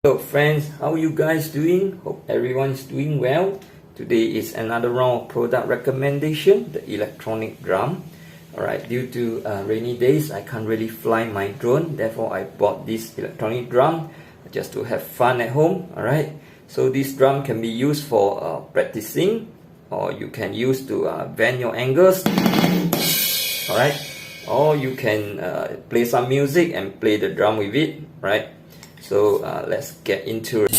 Hello friends, how are you guys doing? Hope everyone's doing well. Today is another round of product recommendation, the electronic drum. Alright, due to rainy days, I can't really fly my drone. Therefore, I bought this electronic drum just to have fun at home. Alright, so this drum can be used for practicing, or you can use to bend your angles. Alright, or you can play some music and play the drum with it. Right, so let's get into it.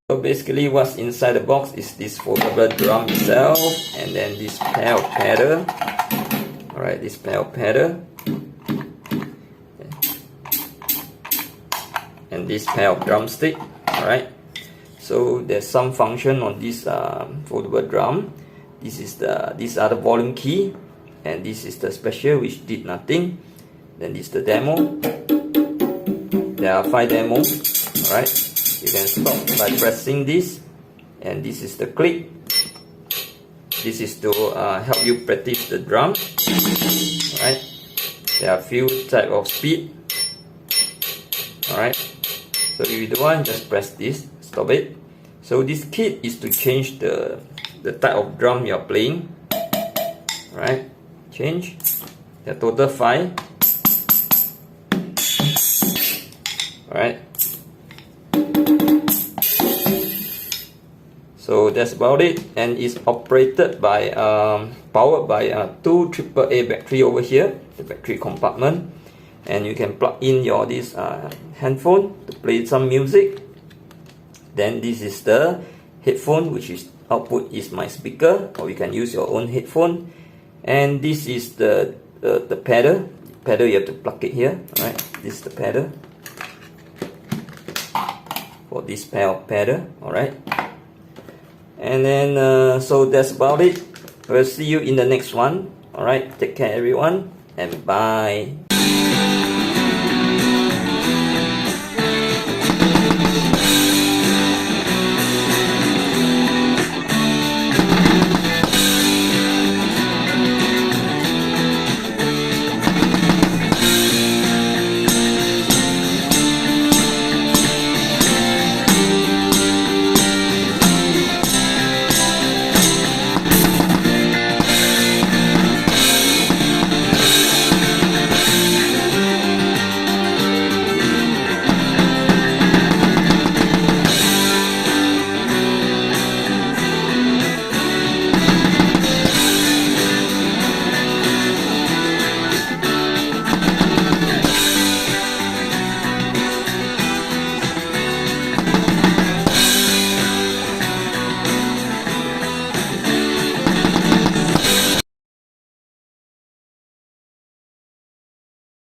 So basically what's inside the box is this foldable drum itself, and then this pair of pedal. Alright, this pair of pedal. And this pair of drumstick. Alright. So there's some function on this foldable drum. These are the volume key, and this is the special which did nothing. Then this is the demo. There are 5 demos. Alright. You can stop by pressing this, and this is the click. This is to help you practice the drum. Alright, there are a few type of speed. Alright, so if you don't want, just press this, stop it. So this kit is to change the type of drum you are playing. Alright, change. There are total 5. Alright. So that's about it, and it's operated by powered by 2 AAA battery over here, the battery compartment, and you can plug in your handphone to play some music. Then this is the headphone, which is output is my speaker, or you can use your own headphone. And this is the pedal. Pedal, you have to plug it here. Alright, this is the pedal for this pair of pedal. Alright. And then so that's about it. We'll see you in the next one. Alright, take care everyone, and bye.